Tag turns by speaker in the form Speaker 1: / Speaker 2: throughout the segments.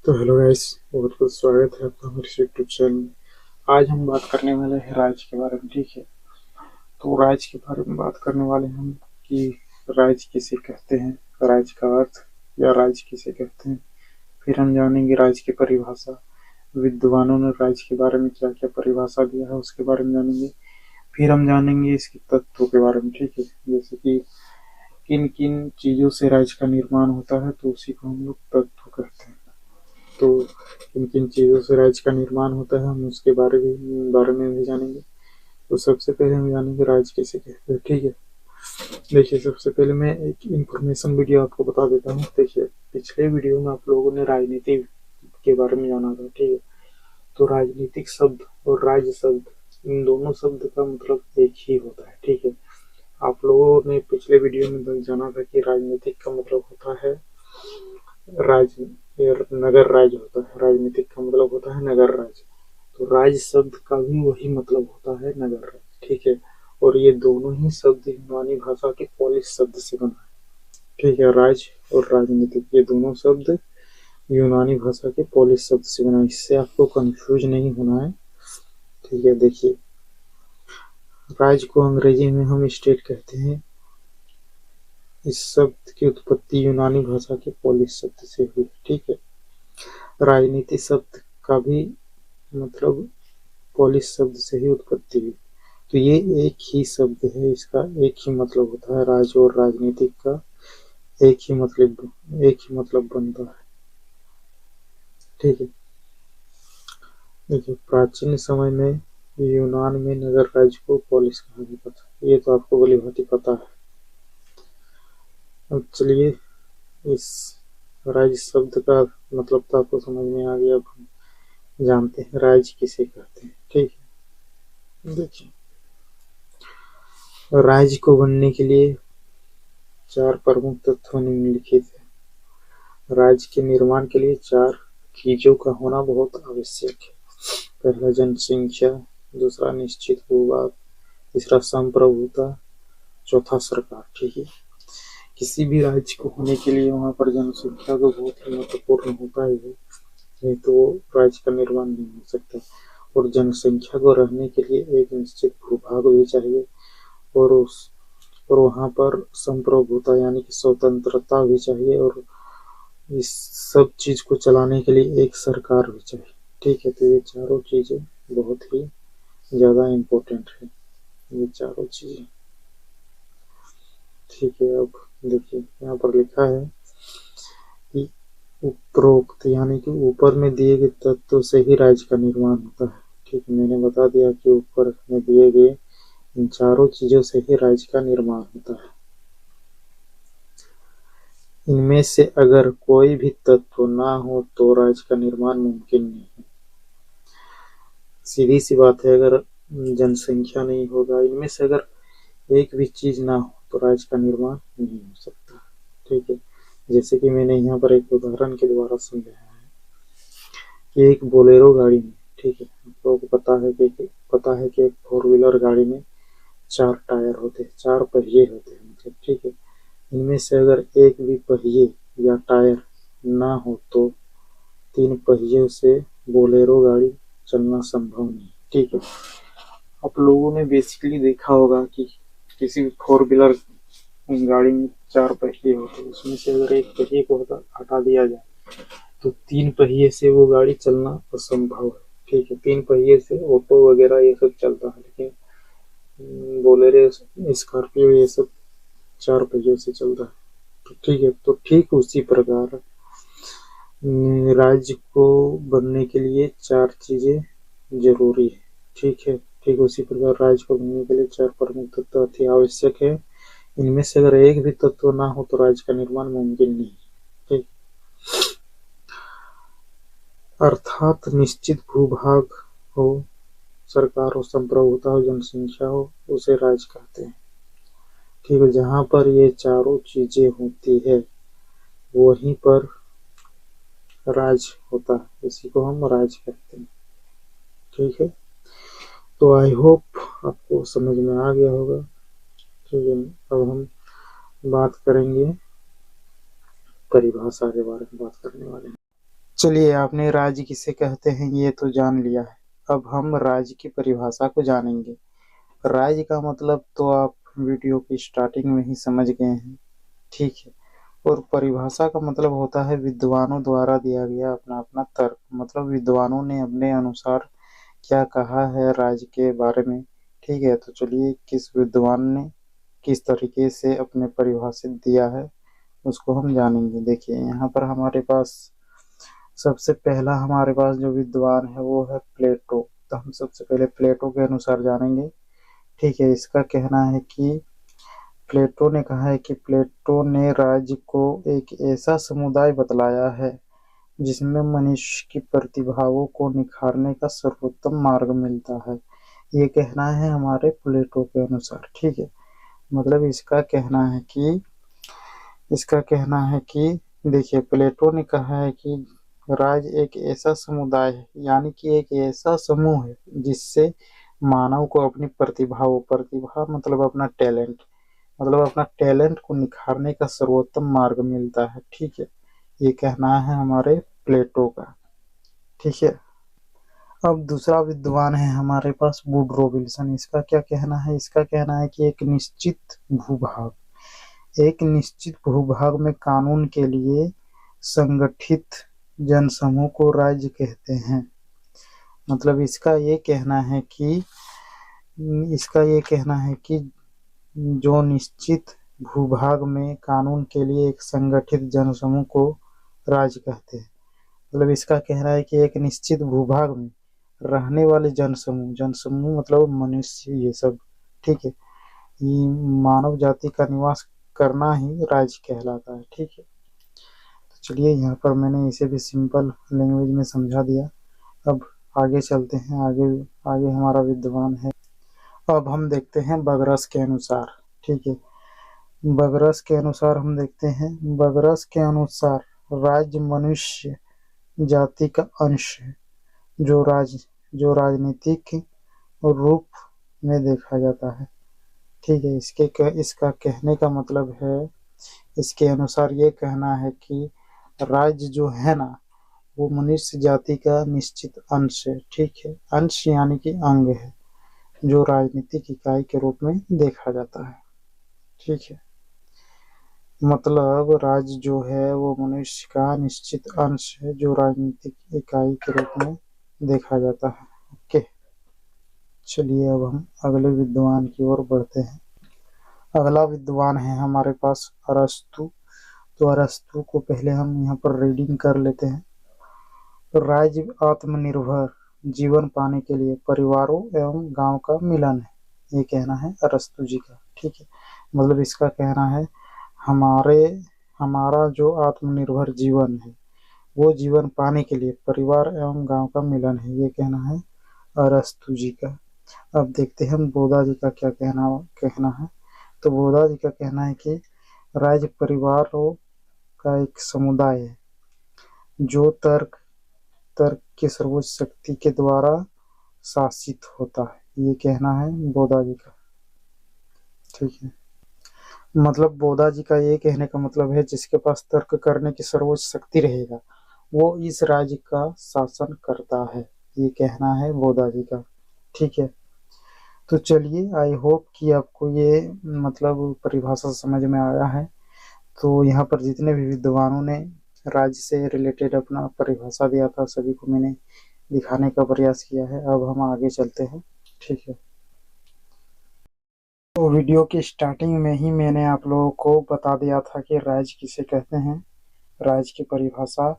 Speaker 1: तो hello guys, बहुत बहुत स्वागत है आपका हमारे यूट्यूब चैनल में। आज हम बात करने वाले हैं राज्य के बारे में। ठीक है, तो राज्य के बारे में बात करने वाले हैं हम कि राज्य किसे कहते हैं, राज्य का अर्थ या राज्य किसे कहते हैं। फिर हम जानेंगे राज्य की परिभाषा, विद्वानों ने राज्य के बारे में क्या क्या परिभाषा दिया है उसके बारे में जानेंगे। फिर हम जानेंगे इसके तत्वों के बारे में। ठीक है, जैसे कि किन किन चीजों से राज्य का निर्माण होता है, तो उसी को हम लोग तत्व कहते हैं। तो किन किन चीज़ों से राज्य का निर्माण होता है हम उसके बारे में भी जानेंगे। तो सबसे पहले हम जानेंगे राज्य किसे कहते हैं। ठीक है, देखिए सबसे पहले मैं एक इंफॉर्मेशन वीडियो आपको बता देता हूँ। देखिए, पिछले वीडियो में आप लोगों ने राजनीति के बारे में जाना था। ठीक है, तो राजनीतिक शब्द और राज्य शब्द, इन दोनों शब्द का मतलब एक ही होता है। ठीक है, आप लोगों ने पिछले वीडियो में जाना था कि राजनीतिक का मतलब होता है राज्य, नगर राज्य होता है। राजनीतिक का मतलब होता है नगर राज्य। तो राज्य शब्द का भी वही मतलब होता है, नगर राज्य। ठीक है, और ये दोनों ही शब्द यूनानी भाषा के पोलिश शब्द से बना है। ठीक है, राज्य और राजनीतिक ये दोनों शब्द यूनानी भाषा के पोलिश शब्द से बना है। इससे आपको कंफ्यूज नहीं होना है। ठीक है, देखिए राज्य को अंग्रेजी में हम स्टेट कहते हैं। इस शब्द की उत्पत्ति यूनानी भाषा के पोलिश शब्द से हुई। ठीक है, राजनीति शब्द का भी मतलब पोलिश शब्द से ही उत्पत्ति हुई। तो ये एक ही शब्द है, इसका एक ही मतलब होता है। राज्य और राजनीतिक का एक ही मतलब बनता है। ठीक है, देखिए प्राचीन समय में यूनान में नगर राज्य को पोलिस कहा जाता था। ये तो आपको भली भांति पता है। अब चलिए इस राज्य शब्द का मतलब तो आपको समझ में आ गया। अब हम जानते हैं राज्य किसे कहते हैं। ठीक है, देखिए राज्य को बनने के लिए चार प्रमुख तत्व निम्नलिखित है। राज्य के निर्माण के लिए चार चीजों का होना बहुत आवश्यक है। पहला जनसंख्या, दूसरा निश्चित भूभाग, तीसरा संप्रभुता, चौथा सरकार। ठीक है, किसी भी राज्य को होने के लिए वहां पर जनसंख्या तो बहुत ही महत्वपूर्ण होता है, नहीं तो वो राज्य का निर्माण नहीं हो सकता। और जनसंख्या को रहने के लिए एक निश्चित भूभाग भी चाहिए, और वहां पर संप्रभुता यानी कि स्वतंत्रता भी चाहिए, और इस सब चीज को चलाने के लिए एक सरकार भी चाहिए। ठीक है, तो ये चारों चीजें बहुत ही ज्यादा इम्पोर्टेंट है, ये चारों चीजें। ठीक है, अब देखिए यहाँ पर लिखा है कि उपरोक्त यानी कि ऊपर में दिए गए तत्वों से ही राज्य का निर्माण होता है। ठीक है, मैंने बता दिया कि ऊपर में दिए गए इन चारों चीजों से ही राज्य का निर्माण होता है। इनमें से अगर कोई भी तत्व ना हो तो राज्य का निर्माण मुमकिन नहीं है। सीधी सी बात है, अगर जनसंख्या नहीं होगा, इनमें से अगर एक भी चीज ना हो तो राज्य का निर्माण नहीं हो सकता। ठीक है, जैसे कि मैंने यहाँ पर एक उदाहरण के द्वारा समझाया है कि एक बोलेरो गाड़ी में, ठीक है, आप लोगों को पता है कि एक फोर व्हीलर गाड़ी में चार टायर होते हैं, चार पहिए होते हैं मतलब। ठीक है, इनमें से अगर एक भी पहिए या टायर ना हो तो तीन पहियों से बोलेरो गाड़ी चलना संभव नहीं। ठीक है, आप लोगों ने बेसिकली देखा होगा कि किसी भी फोर व्हीलर गाड़ी में चार पहिए होते हैं, उसमें से अगर एक पहिए को हटा दिया जाए तो तीन पहिए से वो गाड़ी चलना असंभव है। ठीक है, तीन पहिए से ऑटो वगैरह ये सब चलता है, लेकिन बोलेरो, स्कॉर्पियो ये सब चार पहियों से चलता है। तो ठीक है, तो ठीक उसी प्रकार राज्य को बनने के लिए चार चीजें जरूरी है। ठीक है, ठीक उसी प्रकार राज्य को बनने के लिए चार प्रमुख तत्व अति आवश्यक है। इनमें से अगर एक भी तत्व ना हो तो राज्य का निर्माण मुमकिन नहीं। ठीक, अर्थात निश्चित भूभाग हो, सरकार हो, संप्रभुता हो, जनसंख्या हो, उसे राज्य कहते हैं। ठीक है, जहां पर ये चारों चीजें होती है वहीं पर राज्य होता है, इसी को हम राज्य कहते हैं। ठीक है, तो आई होप आपको समझ में आ गया होगा। ठीक है, अब हम बात करेंगे परिभाषा के बारे में, बात करने वाले हैं। चलिए, आपने राज्य किसे कहते हैं ये तो जान लिया है। अब हम राज्य की परिभाषा को जानेंगे। राज्य का मतलब तो आप वीडियो की स्टार्टिंग में ही समझ गए हैं, ठीक है। और परिभाषा का मतलब होता है विद्वानों द्वारा दिया गया अपना अपना तर्क, मतलब विद्वानों ने अपने अनुसार क्या कहा है राज्य के बारे में, ठीक है। तो चलिए, किस विद्वान ने किस तरीके से अपने परिभाषित दिया है उसको हम जानेंगे। देखिए, यहाँ पर हमारे पास सबसे पहला हमारे पास जो विद्वान है वो है प्लेटो। तो हम सबसे पहले प्लेटो के अनुसार जानेंगे, ठीक है। इसका कहना है कि प्लेटो ने कहा है कि प्लेटो ने राज्य को एक ऐसा समुदाय बतलाया है जिसमें मनुष्य की प्रतिभाओं को निखारने का सर्वोत्तम मार्ग मिलता है। ये कहना है हमारे प्लेटो के अनुसार, ठीक है। मतलब इसका कहना है कि देखिए, प्लेटो ने कहा है कि राज्य एक ऐसा समुदाय है, यानी कि एक ऐसा समूह है जिससे मानव को अपनी प्रतिभा मतलब अपना टैलेंट को निखारने का सर्वोत्तम मार्ग मिलता है, ठीक है। ये कहना है हमारे प्लेटो का, ठीक है। अब दूसरा विद्वान है हमारे पास वुडरो विल्सन। इसका क्या कहना है? इसका कहना है कि एक निश्चित भूभाग में कानून के लिए संगठित जनसमूह को राज्य कहते हैं। मतलब इसका ये कहना है कि जो निश्चित भूभाग में कानून के लिए एक संगठित जनसमूह को राज्य कहते हैं। मतलब इसका कहना है कि एक निश्चित भूभाग में रहने वाले जनसमूह मतलब मनुष्य, ये सब, ठीक है। ये मानव जाति का निवास करना ही राज्य कहलाता है, ठीक है। तो चलिए, यहाँ पर मैंने इसे भी सिंपल लैंग्वेज में समझा दिया। अब आगे चलते हैं। आगे आगे हमारा विद्वान है। अब हम देखते हैं बगरस के अनुसार, ठीक है। बगरस के अनुसार हम देखते हैं। बगरस के अनुसार राज्य मनुष्य जाति का अंश है जो राजनीतिक रूप में देखा जाता है, ठीक है। इसका कहने का मतलब है, इसके अनुसार ये कहना है कि राज्य जो है ना, वो मनुष्य जाति का निश्चित अंश है, ठीक है। अंश यानी कि अंग है जो राजनीतिक इकाई के रूप में देखा जाता है, ठीक है। मतलब राज्य जो है वो मनुष्य का निश्चित अंश है जो राजनीतिक इकाई के रूप में देखा जाता है, ओके। चलिए, अब हम अगले विद्वान की ओर बढ़ते हैं। अगला विद्वान है हमारे पास अरस्तु। तो अरस्तु को पहले हम यहाँ पर रीडिंग कर लेते हैं। राज्य आत्मनिर्भर जीवन पाने के लिए परिवारों एवं गांव का मिलन है। ये कहना है अरस्तु जी का, ठीक है। मतलब इसका कहना है हमारे हमारा जो आत्मनिर्भर जीवन है वो जीवन पाने के लिए परिवार एवं गांव का मिलन है। ये कहना है अरस्तु जी का। अब देखते हैं बोधा जी का क्या कहना है। तो बोधा जी का कहना है कि राज्य परिवारों का एक समुदाय है जो तर्क तर्क की सर्वोच्च शक्ति के द्वारा शासित होता है। ये कहना है बोधा जी का, ठीक है। मतलब बोधा जी का ये कहने का मतलब है जिसके पास तर्क करने की सर्वोच्च शक्ति रहेगा वो इस राज्य का शासन करता है। ये कहना है बोधा जी का, ठीक है। तो चलिए, आई होप कि आपको ये मतलब परिभाषा समझ में आया है। तो यहाँ पर जितने भी विद्वानों ने राज्य से रिलेटेड अपना परिभाषा दिया था सभी को मैंने दिखाने का प्रयास किया है। अब हम आगे चलते हैं, ठीक है। तो वीडियो की स्टार्टिंग में ही मैंने आप लोगों को बता दिया था कि राज्य किसे कहते हैं, राज्य की परिभाषा।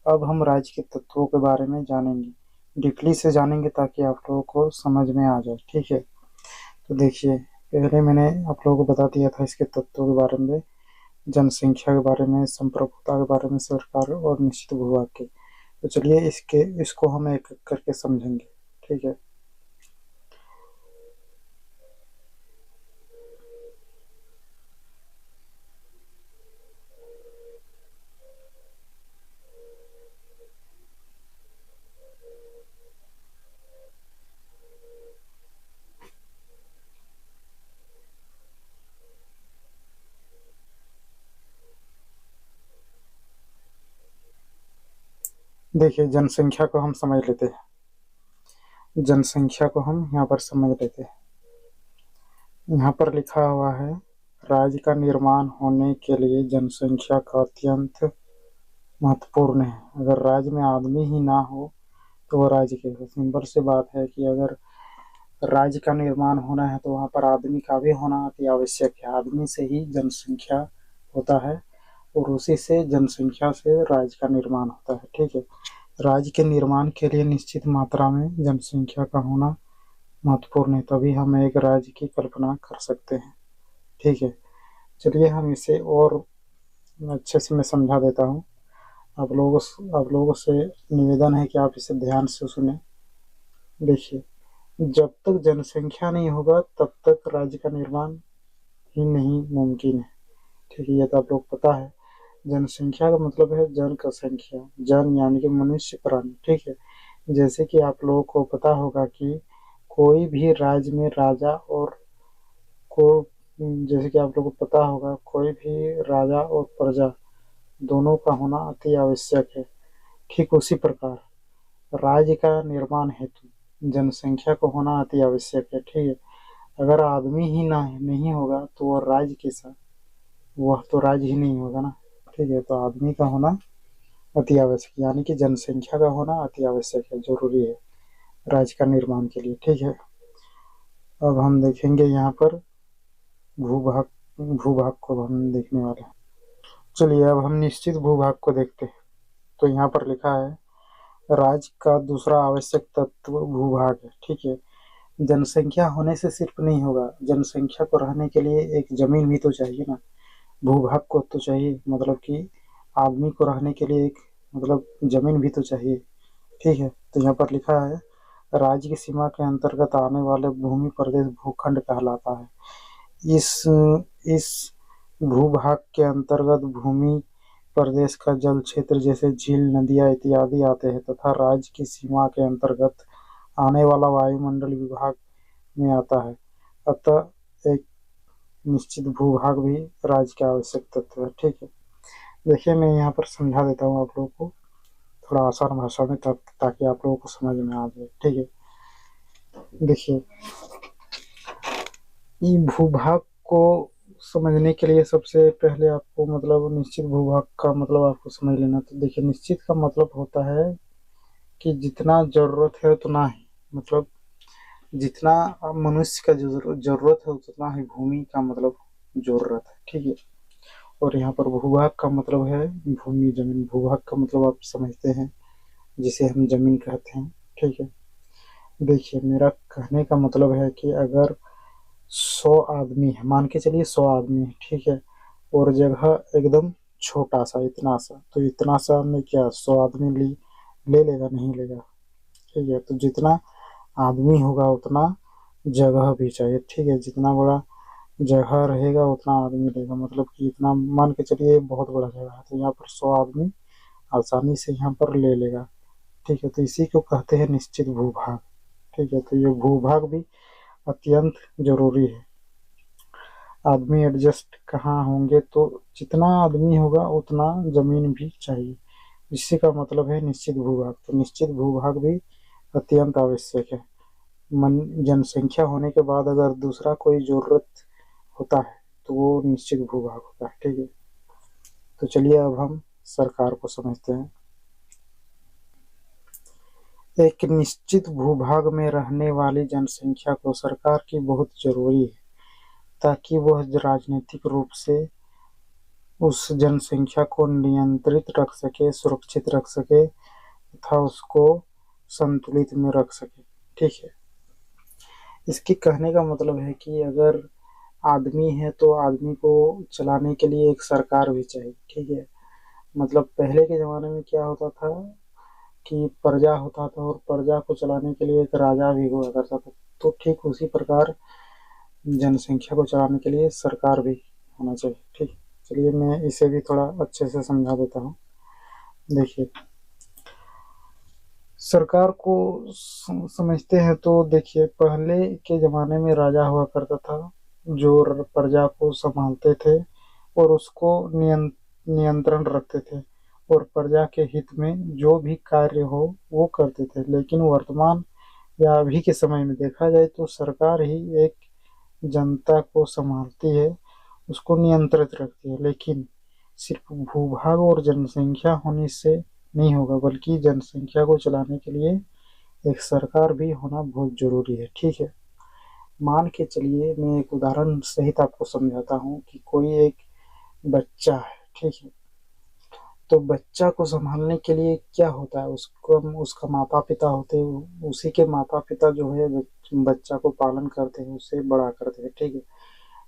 Speaker 1: अब हम राज्य के तत्वों के बारे में जानेंगे, डीपली से जानेंगे ताकि आप लोगों को समझ में आ जाए, ठीक है। तो देखिए, पहले मैंने आप लोगों को बता दिया था इसके तत्वों के बारे में, जनसंख्या के बारे में, संप्रभुता के बारे में, सरकार और निश्चित भूभाग के। तो चलिए, इसको हम एक एक करके समझेंगे, ठीक है। देखिए जनसंख्या को हम समझ लेते हैं, जनसंख्या को हम यहाँ पर समझ लेते हैं। यहाँ पर लिखा हुआ है राज्य का निर्माण होने के लिए जनसंख्या का अत्यंत महत्वपूर्ण है। अगर राज्य में आदमी ही ना हो तो वो राज्य कैसे। सिंपल सी बात है कि अगर राज्य का निर्माण होना है तो वहाँ पर आदमी का भी होना अति आवश्यक है। आदमी से ही जनसंख्या होता है और उसी से जनसंख्या से राज्य का निर्माण होता है। ठीक है, राज्य के निर्माण के लिए निश्चित मात्रा में जनसंख्या का होना महत्वपूर्ण है, तभी हम एक राज्य की कल्पना कर सकते हैं। ठीक है, चलिए हम इसे और अच्छे से मैं समझा देता हूँ। आप लोगों से निवेदन है कि आप इसे ध्यान से सुने। देखिए, जब तक जनसंख्या नहीं होगा तब तक राज्य का निर्माण ही नहीं मुमकिन है। ठीक है, ये तो आप लोग पता है। जनसंख्या का मतलब है जन का संख्या, जन यानी कि मनुष्य प्राणी। ठीक है, जैसे कि आप लोगों को पता होगा कि कोई भी राज्य में राजा और को जैसे कि आप लोगों को पता होगा कोई भी राजा और प्रजा दोनों का होना अति आवश्यक है। ठीक उसी प्रकार राज्य का निर्माण हेतु जनसंख्या को होना अति आवश्यक है। ठीक है, अगर आदमी ही ना नहीं होगा तो वह राज्य कैसा, वह तो राज्य ही नहीं होगा ना। ठीक है, तो आदमी का होना अति आवश्यक यानी कि जनसंख्या का होना अति आवश्यक है, जरूरी है राज्य का निर्माण के लिए। ठीक है, अब हम देखेंगे यहाँ पर भूभाग भूभाग को हम देखने वाले हैं। चलिए अब हम निश्चित भूभाग को देखते हैं। तो यहाँ पर लिखा है राज्य का दूसरा आवश्यक तत्व भूभाग है। ठीक है, जनसंख्या होने से सिर्फ नहीं होगा, जनसंख्या को रहने के लिए एक जमीन भी तो चाहिए ना। भूभाग को तो चाहिए, मतलब कि आदमी को रहने के लिए एक मतलब जमीन भी तो चाहिए। ठीक है, तो यहाँ पर लिखा है राज्य की सीमा के अंतर्गत आने वाले भूमि प्रदेश भूखंड कहलाता है। इस भूभाग के अंतर्गत भूमि प्रदेश का जल क्षेत्र जैसे झील, नदियां इत्यादि आते हैं तथा राज्य की सीमा के अंतर्गत आने वाला वायुमंडल विभाग में आता है। अतः एक निश्चित भूभाग भी राज्य का आवश्यक तत्व है। ठीक है, देखिए मैं यहाँ पर समझा देता हूँ आप लोगों को थोड़ा आसान भाषा में, ताकि आप लोगों को समझ में आ जाए। ठीक है, देखिए भूभाग को समझने के लिए सबसे पहले आपको मतलब निश्चित भूभाग का मतलब आपको समझ लेना। तो देखिए, निश्चित का मतलब होता है कि जितना जरूरत है उतना ही, मतलब जितना मनुष्य का जरूरत है उतना ही भूमि का मतलब जरूरत है। ठीक है, और यहाँ पर भूभाग का मतलब है भूमि, जमीन। भूभाग का मतलब आप समझते हैं, जिसे हम जमीन कहते हैं। ठीक है, देखिए मेरा कहने का मतलब है कि अगर 100 आदमी है, मान के चलिए 100 आदमी है। ठीक है, और जगह एकदम छोटा सा, इतना सा, तो इतना सा में क्या 100 आदमी ले लेगा, नहीं लेगा। ठीक है, तो जितना आदमी होगा उतना जगह भी चाहिए। ठीक है, जितना बड़ा जगह रहेगा उतना आदमी रहेगा, मतलब कि इतना मान के चलिए बहुत बड़ा जगह है तो यहाँ पर 100 आदमी आसानी से यहाँ पर ले लेगा। ठीक है, तो इसी को कहते हैं निश्चित भूभाग। ठीक है, तो ये भूभाग भी अत्यंत जरूरी है। आदमी एडजस्ट कहाँ होंगे, तो जितना आदमी होगा उतना जमीन भी चाहिए, इसी का मतलब है निश्चित भूभाग। तो निश्चित भूभाग भी अत्यंत आवश्यक है। जनसंख्या होने के बाद अगर दूसरा कोई जरूरत होता है तो वो निश्चित भूभाग होता है। ठीक है, तो चलिए अब हम सरकार को समझते हैं। एक निश्चित भूभाग में रहने वाली जनसंख्या को सरकार की बहुत जरूरी है, ताकि वह राजनीतिक रूप से उस जनसंख्या को नियंत्रित रख सके, सुरक्षित रख सके तथा उसको संतुलित में रख सके। ठीक है, इसके कहने का मतलब है कि अगर आदमी है तो आदमी को चलाने के लिए एक सरकार भी चाहिए। ठीक है, मतलब पहले के ज़माने में क्या होता था कि प्रजा होता था और प्रजा को चलाने के लिए एक राजा भी हुआ करता था। तो ठीक उसी प्रकार जनसंख्या को चलाने के लिए सरकार भी होना चाहिए। ठीक, चलिए मैं इसे भी थोड़ा अच्छे से समझा देता हूँ। देखिए सरकार को समझते हैं तो देखिए पहले के ज़माने में राजा हुआ करता था जो प्रजा को संभालते थे और उसको नियंत्रण रखते थे। और प्रजा के हित में जो भी कार्य हो वो करते थे। लेकिन वर्तमान या अभी के समय में देखा जाए तो सरकार ही एक जनता को संभालती है, उसको नियंत्रित रखती है। लेकिन सिर्फ भूभाग और जनसंख्या होने से नहीं होगा, बल्कि जनसंख्या को चलाने के लिए एक सरकार भी होना बहुत जरूरी है। ठीक है, मान के चलिए मैं एक उदाहरण सहित आपको समझाता हूँ कि कोई एक बच्चा है, ठीक है। तो बच्चा को संभालने के लिए क्या होता है, उसको उसका माता पिता होते हैं, उसी के माता पिता जो है बच्चा को पालन करते हैं, उसे बड़ा करते हैं, ठीक है।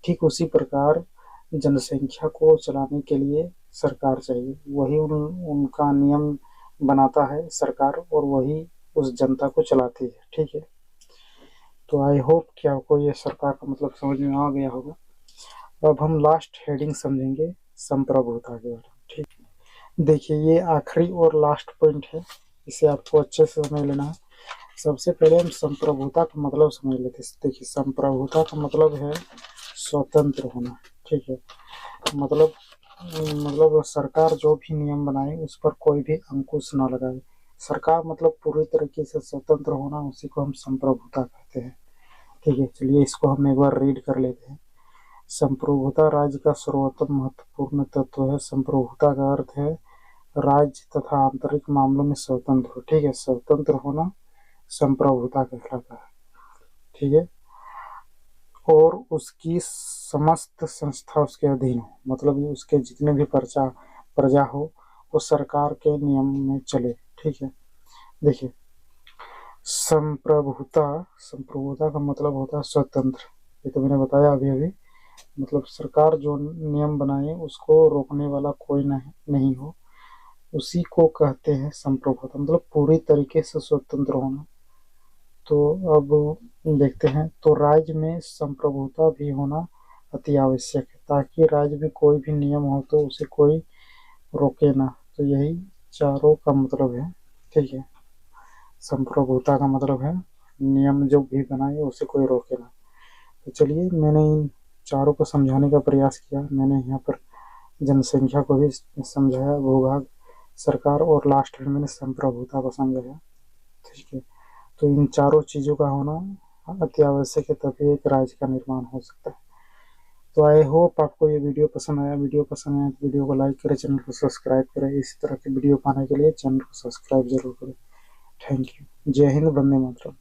Speaker 1: ठीक उसी प्रकार जनसंख्या को चलाने के लिए सरकार चाहिए, वही उनका नियम बनाता है सरकार, और वही उस जनता को चलाती है। ठीक है, तो आई होप कि आपको ये सरकार का मतलब समझ में आ गया होगा। अब हम लास्ट हेडिंग समझेंगे संप्रभुता के बारे में। ठीक, देखिए ये आखिरी और लास्ट पॉइंट है, इसे आपको अच्छे से समझ लेना है। सबसे पहले हम संप्रभुता का मतलब समझ लेते हैं। देखिए संप्रभुता का मतलब है स्वतंत्र होना। ठीक है, मतलब सरकार जो भी नियम बनाए उस पर कोई भी अंकुश ना लगाए। सरकार मतलब पूरी तरीके से स्वतंत्र होना, उसी को हम संप्रभुता कहते हैं। ठीक है, चलिए इसको हम एक बार रीड कर लेते हैं। संप्रभुता राज्य का सर्वोत्तम महत्वपूर्ण तत्व है। संप्रभुता का अर्थ है राज्य तथा आंतरिक मामलों में स्वतंत्र। ठीक है, स्वतंत्र होना संप्रभुता कहलाता है। ठीक है, और उसकी समस्त संस्था उसके अधीन हो, मतलब उसके जितने भी प्रजा हो वो सरकार के नियम में चले। ठीक है, देखिए संप्रभुता का मतलब होता है स्वतंत्र। ये तो मैंने बताया अभी अभी, मतलब सरकार जो नियम बनाए उसको रोकने वाला कोई नहीं हो, उसी को कहते हैं संप्रभुता, मतलब पूरी तरीके से स्वतंत्र होना। तो अब देखते हैं, तो राज्य में संप्रभुता भी होना अति आवश्यक है, ताकि राज्य में कोई भी नियम हो तो उसे कोई रोके ना। तो यही चारों का मतलब है। ठीक है, संप्रभुता का मतलब है नियम जो भी बनाए उसे कोई रोके ना। तो चलिए मैंने इन चारों को समझाने का प्रयास किया। मैंने यहाँ पर जनसंख्या को भी समझाया, भूभाग, सरकार, और लास्ट में मैंने संप्रभुता को समझाया। ठीक है, तो इन चारों चीज़ों का होना अति आवश्यक है, तभी एक राज्य का निर्माण हो सकता है। तो आई होप आपको ये वीडियो पसंद आया। वीडियो पसंद आया तो वीडियो को लाइक करें, चैनल को सब्सक्राइब करें। इसी तरह की वीडियो पाने के लिए चैनल को सब्सक्राइब जरूर करें। Thank you. जय हिंद, वंदे मातरम।